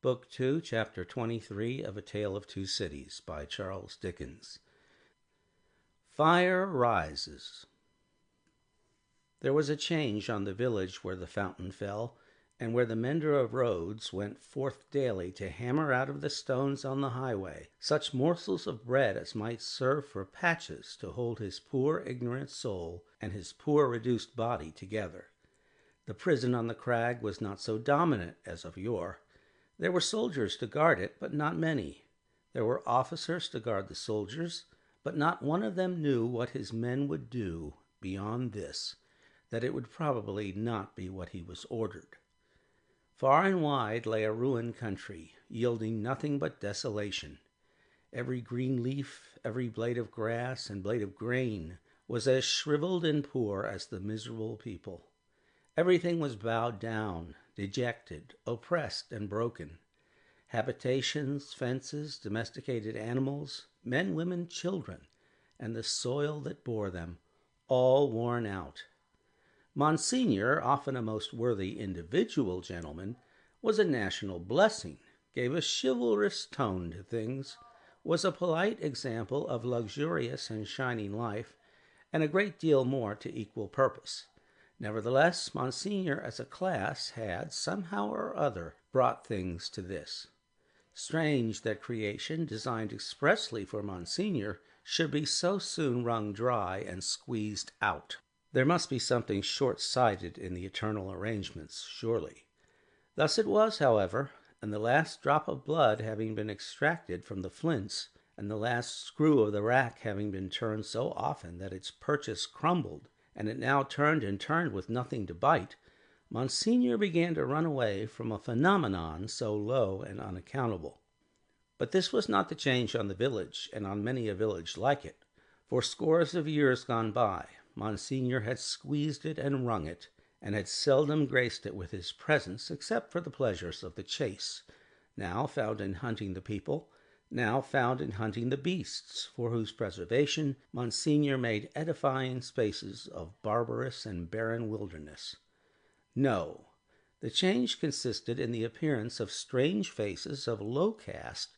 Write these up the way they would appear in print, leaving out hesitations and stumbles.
Book 2, Chapter 23 of A Tale of Two Cities by Charles Dickens. Fire rises. There was a change on the village where the fountain fell, and where the mender of roads went forth daily to hammer out of the stones on the highway such morsels of bread as might serve for patches to hold his poor ignorant soul and his poor reduced body together. The prison on the crag was not so dominant as of yore. There were soldiers to guard it, but not many. There were officers to guard the soldiers, but not one of them knew what his men would do beyond this, that it would probably not be what he was ordered. Far and wide lay a ruined country, yielding nothing but desolation. Every green leaf, every blade of grass and blade of grain was as shriveled and poor as the miserable people. Everything was bowed down, dejected, oppressed, and broken. Habitations, fences, domesticated animals, men, women, children, and the soil that bore them, all worn out. Monsignor, often a most worthy individual gentleman, was a national blessing, gave a chivalrous tone to things, was a polite example of luxurious and shining life, and a great deal more to equal purpose. Nevertheless, Monsignor as a class had, somehow or other, brought things to this. Strange that creation, designed expressly for Monsignor, should be so soon wrung dry and squeezed out. There must be something short-sighted in the eternal arrangements, surely. Thus it was, however, and the last drop of blood having been extracted from the flints, and the last screw of the rack having been turned so often that its purchase crumbled, and it now turned and turned with nothing to bite, Monsignor began to run away from a phenomenon so low and unaccountable. But this was not the change on the village, and on many a village like it. For scores of years gone by, Monsignor had squeezed it and wrung it, and had seldom graced it with his presence except for the pleasures of the chase, now found in hunting the people, now found in hunting the beasts, for whose preservation Monsignor made edifying spaces of barbarous and barren wilderness. No, the change consisted in the appearance of strange faces of low caste,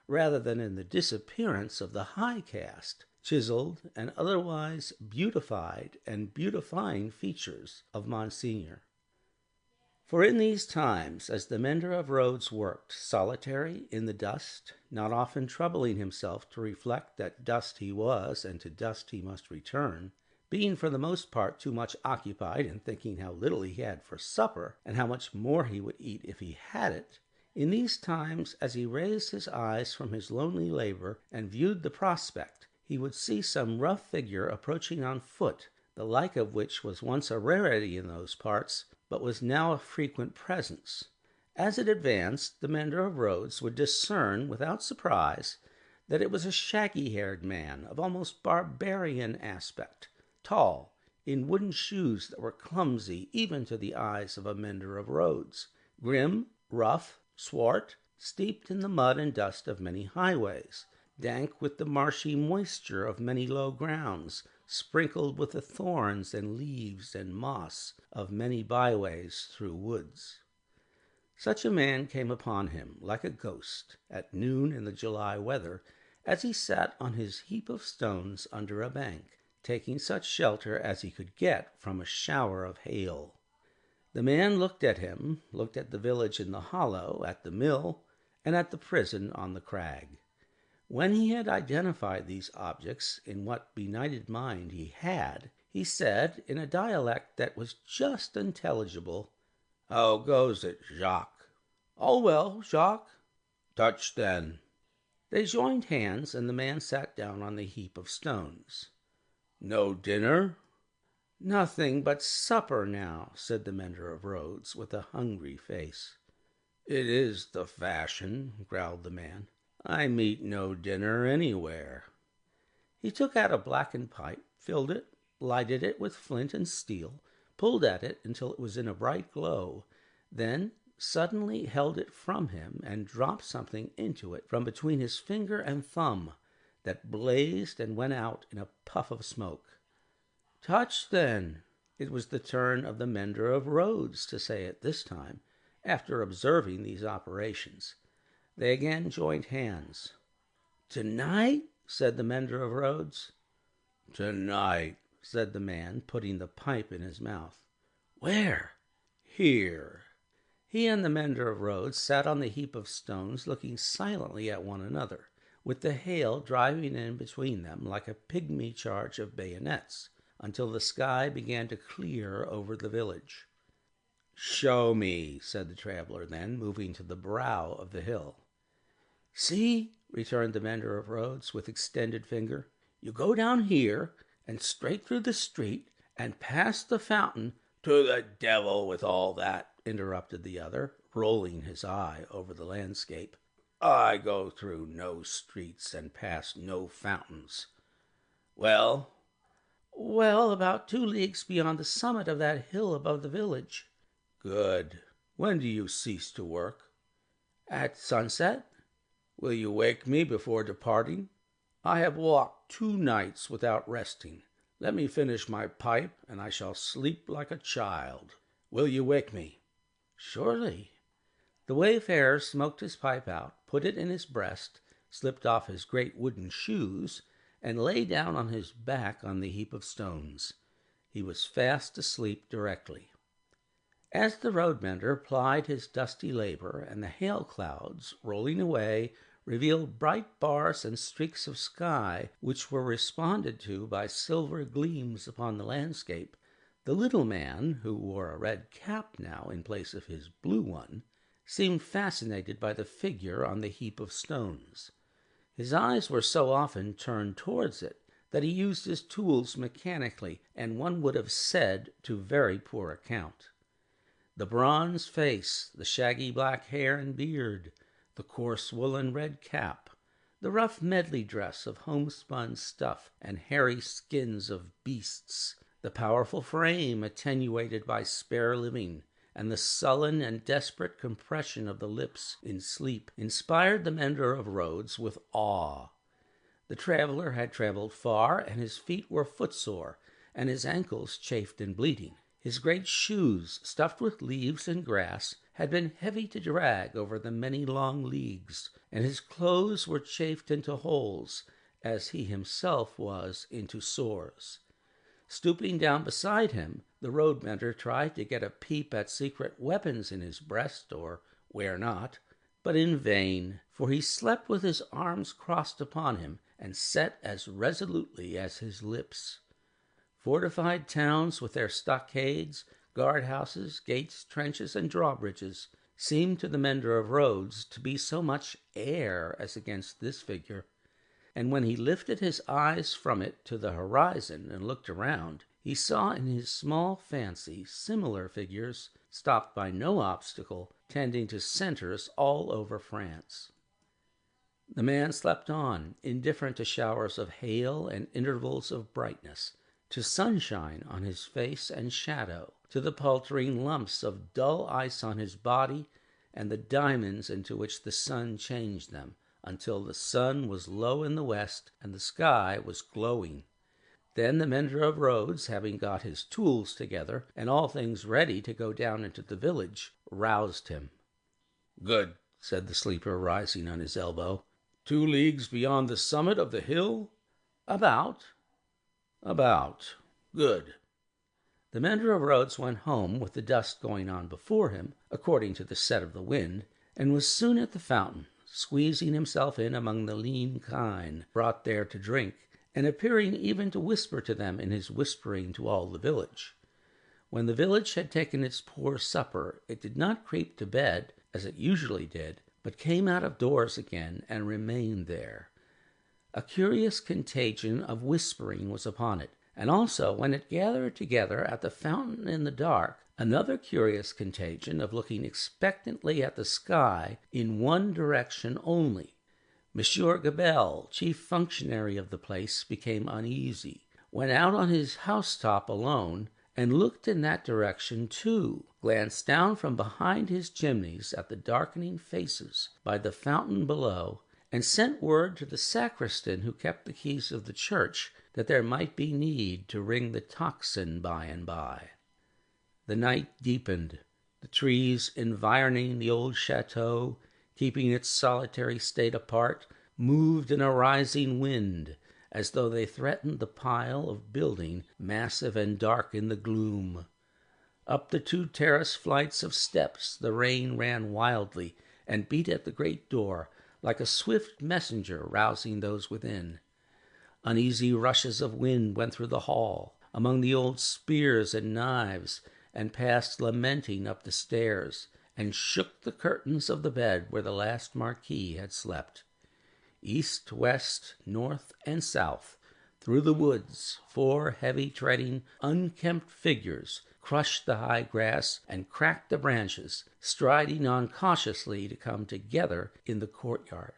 rather than in the disappearance of the high caste, chiseled and otherwise beautified and beautifying features of Monsignor. For in these times, as the mender of roads worked, solitary, in the dust, not often troubling himself to reflect that dust he was and to dust he must return, being for the most part too much occupied in thinking how little he had for supper, and how much more he would eat if he had it, in these times, as he raised his eyes from his lonely labor and viewed the prospect, he would see some rough figure approaching on foot, the like of which was once a rarity in those parts, but was now a frequent presence. As it advanced, the mender of roads would discern, without surprise, that it was a shaggy-haired man of almost barbarian aspect, tall, in wooden shoes that were clumsy even to the eyes of a mender of roads, grim, rough, swart, steeped in the mud and dust of many highways, dank with the marshy moisture of many low grounds, sprinkled with the thorns and leaves and moss of many byways through woods. Such a man came upon him, like a ghost, at noon in the July weather, as he sat on his heap of stones under a bank, taking such shelter as he could get from a shower of hail. The man looked at him, looked at the village in the hollow, at the mill, and at the prison on the crag. When he had identified these objects in what benighted mind he had, he said, in a dialect that was just intelligible, "How goes it, Jacques?" "All well, Jacques." "Touch, then." They joined hands, and the man sat down on the heap of stones. "No dinner?" "Nothing but supper now," said the mender of roads, with a hungry face. "It is the fashion," growled the man. "I meet no dinner anywhere." He took out a blackened pipe, filled it, lighted it with flint and steel, pulled at it until it was in a bright glow, then suddenly held it from him and dropped something into it from between his finger and thumb that blazed and went out in a puff of smoke. "Touch, then." It was the turn of the mender of roads to say it this time, After observing these operations, they again joined hands. "Tonight?" said the mender of roads. "Tonight," said the man, putting the pipe in his mouth. "Where?" "Here." He and the mender of roads sat on the heap of stones, looking silently at one another, with the hail driving in between them like a pygmy charge of bayonets, until the sky began to clear over the village. "Show me," said the traveler then, moving to the brow of the hill. "See," returned the mender of roads with extended finger. "You go down here and straight through the street and past the fountain." "To the devil with all that," interrupted the other, rolling his eye over the landscape. "I go through no streets and past no fountains." "Well?" "Well, about 2 leagues beyond the summit of that hill above the village." "Good. When do you cease to work?" "At sunset." "Will you wake me before departing? I have walked 2 nights without resting. Let me finish my pipe, and I shall sleep like a child. Will you wake me?" "Surely." The wayfarer smoked his pipe out, put it in his breast, slipped off his great wooden shoes, and lay down on his back on the heap of stones. He was fast asleep directly. As the road mender plied his dusty labor, and the hail clouds, rolling away, revealed bright bars and streaks of sky, which were responded to by silver gleams upon the landscape, the little man, who wore a red cap now in place of his blue one, seemed fascinated by the figure on the heap of stones. His eyes were so often turned towards it that he used his tools mechanically, and one would have said to very poor account. The bronze face, the shaggy black hair and beard, the coarse woolen red cap, the rough medley dress of homespun stuff and hairy skins of beasts, the powerful frame attenuated by spare living, and the sullen and desperate compression of the lips in sleep inspired the mender of roads with awe. The traveler had traveled far, and his feet were footsore, and his ankles chafed and bleeding. His great shoes, stuffed with leaves and grass, had been heavy to drag over the many long leagues, and his clothes were chafed into holes, as he himself was into sores. Stooping down beside him, the road mender tried to get a peep at secret weapons in his breast, or where not, but in vain, for he slept with his arms crossed upon him, and set as resolutely as his lips. Fortified towns with their stockades, guardhouses, gates, trenches, and drawbridges seemed to the mender of roads to be so much air as against this figure, and when he lifted his eyes from it to the horizon and looked around, he saw in his small fancy similar figures, stopped by no obstacle, tending to centers all over France. The man slept on, indifferent to showers of hail and intervals of brightness, to sunshine on his face and shadow, to the paltering lumps of dull ice on his body, and the diamonds into which the sun changed them, until the sun was low in the west and the sky was glowing. Then the mender of roads, having got his tools together and all things ready to go down into the village, roused him. "Good," said the sleeper, rising on his elbow. 2 leagues beyond the summit of the hill?" "About." Good." The mender of roads went home with the dust going on before him, according to the set of the wind, and was soon at the fountain, squeezing himself in among the lean kine brought there to drink, and appearing even to whisper to them in his whispering to all the village. When the village had taken its poor supper, it did not creep to bed, as it usually did, but came out of doors again and remained there. A curious contagion of whispering was upon it, and also, when it gathered together at the fountain in the dark, another curious contagion of looking expectantly at the sky in one direction only. Monsieur Gabelle, chief functionary of the place, became uneasy, went out on his housetop alone, and looked in that direction too, glanced down from behind his chimneys at the darkening faces by the fountain below, and sent word to the sacristan who kept the keys of the church that there might be need to ring the tocsin by and by. The night deepened. The The trees environing the old chateau, keeping its solitary state apart, moved in a rising wind, as though they threatened the pile of building, massive and dark in the gloom. Up the 2 terrace flights of steps the rain ran wildly and beat at the great door like a swift messenger rousing those within. Uneasy rushes of wind went through the hall, among the old spears and knives, and passed lamenting up the stairs, and shook the curtains of the bed where the last Marquis had slept. East, west, north, and south, through the woods, 4 heavy-treading, unkempt figures crushed the high grass and cracked the branches, striding on cautiously to come together in the courtyard.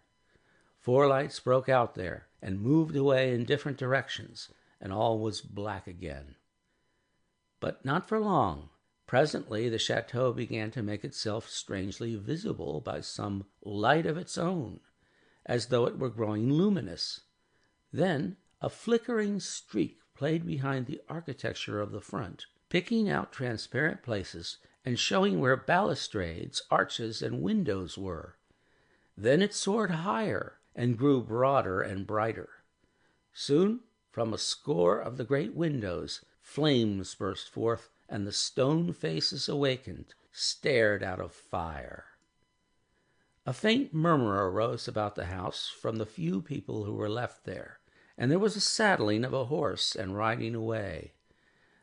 4 lights broke out there and moved away in different directions, and all was black again. But not for long. Presently the chateau began to make itself strangely visible by some light of its own, as though it were growing luminous. Then a flickering streak played behind the architecture of the front, picking out transparent places and showing where balustrades, arches, and windows were. Then it soared higher and grew broader and brighter. Soon, from a score of the great windows, flames burst forth, and the stone faces awakened, stared out of fire. A faint murmur arose about the house from the few people who were left there, and there was a saddling of a horse and riding away.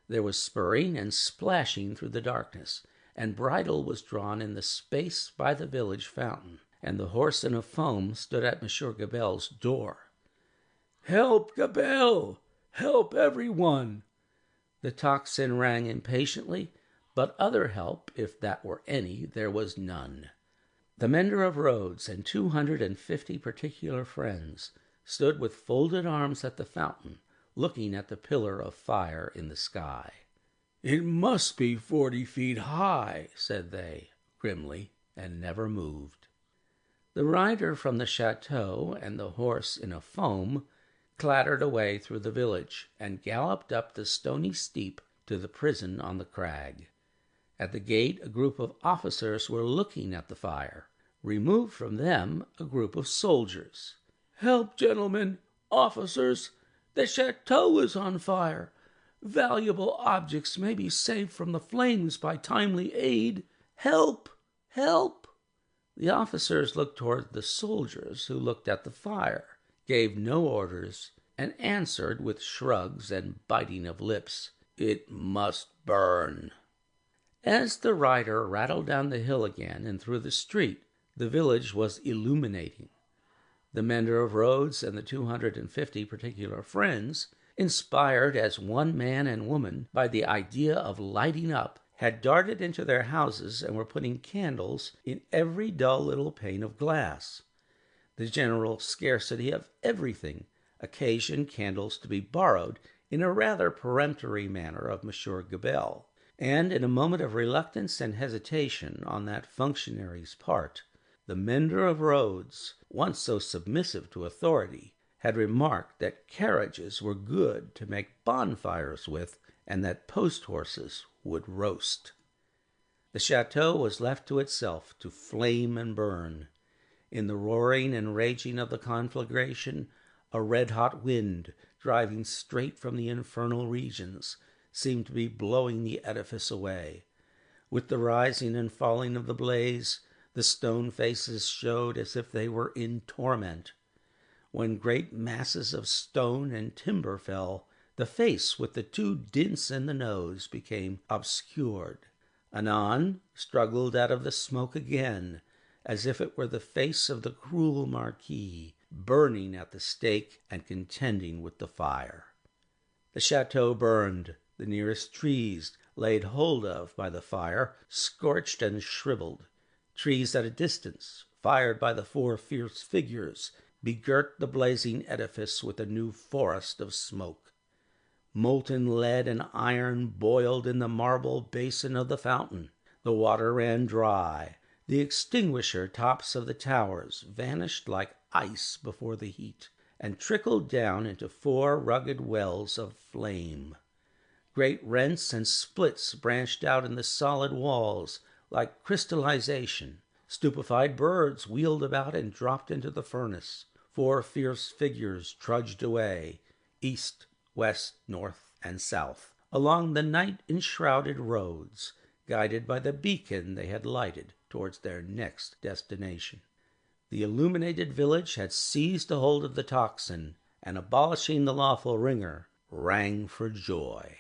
There was spurring and splashing through the darkness, and bridle was drawn in the space by the village fountain, and the horse in a foam stood at Monsieur Gabelle's door. "Help, Gabelle! Help, everyone!" The tocsin rang impatiently, but other help, if that were any, there was none. The mender of roads and 250 particular friends stood with folded arms at the fountain, looking at the pillar of fire in the sky. "It must be 40 feet high," said they, grimly, and never moved. The rider from the chateau and the horse in a foam clattered away through the village and galloped up the stony steep to the prison on the crag. At the gate a group of officers were looking at the fire. Removed from them a group of soldiers. "Help, gentlemen, officers! The chateau is on fire. Valuable objects may be saved from the flames by timely aid. Help! Help!" The officers looked toward the soldiers, who looked at the fire, gave no orders, and answered with shrugs and biting of lips, "It must burn." As the rider rattled down the hill again and through the street, the village was illuminating. The mender of roads and the 250 particular friends, inspired as one man and woman by the idea of lighting up, had darted into their houses and were putting candles in every dull little pane of glass. The general scarcity of everything occasioned candles to be borrowed in a rather peremptory manner of Monsieur Gabelle, and in a moment of reluctance and hesitation on that functionary's part, the mender of roads, once so submissive to authority, had remarked that carriages were good to make bonfires with, and that post-horses would roast. The chateau was left to itself to flame and burn. In the roaring and raging of the conflagration, a red-hot wind, driving straight from the infernal regions, seemed to be blowing the edifice away. With the rising and falling of the blaze, the stone faces showed as if they were in torment. When great masses of stone and timber fell, the face with the 2 dints in the nose became obscured. Anon struggled out of the smoke again, as if it were the face of the cruel Marquis, burning at the stake and contending with the fire. The chateau burned. The nearest trees, laid hold of by the fire, scorched and shriveled. Trees at a distance, fired by the 4 fierce figures, begirt the blazing edifice with a new forest of smoke. Molten lead and iron boiled in the marble basin of the fountain. The water ran dry. The extinguisher tops of the towers vanished like ice before the heat, and trickled down into 4 rugged wells of flame. Great rents and splits branched out in the solid walls, like crystallization. Stupefied birds wheeled about and dropped into the furnace. 4 fierce figures trudged away, east, west, north, and south, along the night-enshrouded roads, guided by the beacon they had lighted towards their next destination. The illuminated village had seized a hold of the tocsin, and abolishing the lawful ringer, rang for joy.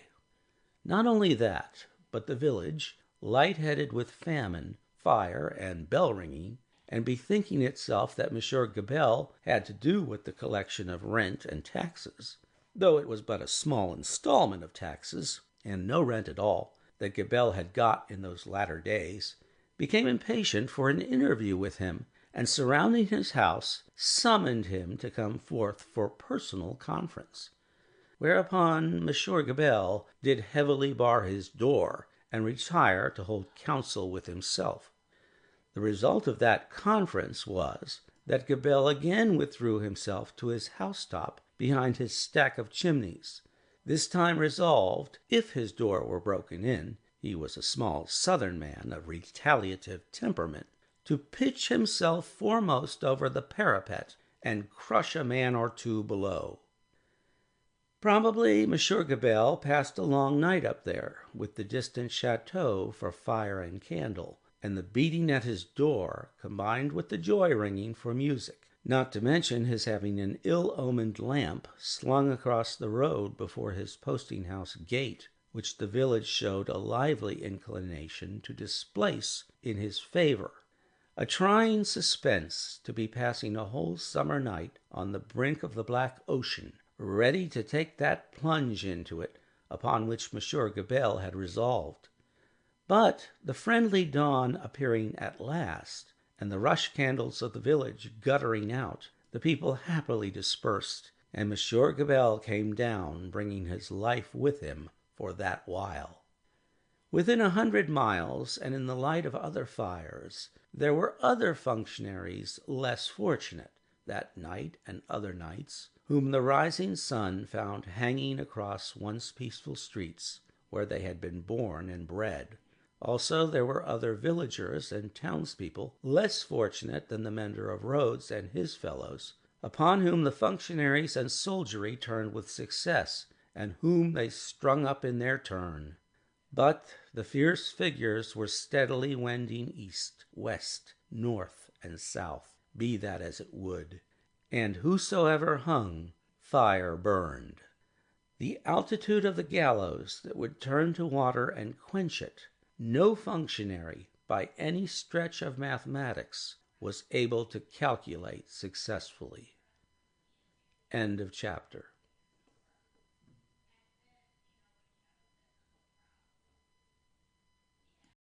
Not only that, but the village, light-headed with famine, fire, and bell-ringing, and bethinking itself that Monsieur Gabelle had to do with the collection of rent and taxes, though it was but a small installment of taxes, and no rent at all, that Gabelle had got in those latter days, became impatient for an interview with him, and surrounding his house, summoned him to come forth for personal conference. Whereupon Monsieur Gabelle did heavily bar his door, and retire to hold counsel with himself. The result of that conference was that Gabelle again withdrew himself to his housetop behind his stack of chimneys, this time resolved, if his door were broken in, he was a small southern man of retaliative temperament, to pitch himself foremost over the parapet and crush a man or two below. Probably Monsieur Gabelle passed a long night up there, with the distant chateau for fire and candle, and the beating at his door combined with the joy-ringing for music, not to mention his having an ill-omened lamp slung across the road before his posting-house gate, which the village showed a lively inclination to displace in his favor. A trying suspense to be passing a whole summer night on the brink of the black ocean, ready to take that plunge into it upon which Monsieur Gabelle had resolved. But the friendly dawn appearing at last, and the rush candles of the village guttering out, the people happily dispersed, and Monsieur Gabelle came down, bringing his life with him for that while. Within 100 miles, and in the light of other fires, there were other functionaries less fortunate that night and other nights, whom the rising sun found hanging across once peaceful streets where they had been born and bred. Also, there were other villagers and townspeople less fortunate than the mender of roads and his fellows, upon whom the functionaries and soldiery turned with success, and whom they strung up in their turn. But the fierce figures were steadily wending east, west, north, and south, be that as it would, and whosoever hung, fire burned. The altitude of the gallows that would turn to water and quench it, no functionary, by any stretch of mathematics, was able to calculate successfully. End of chapter.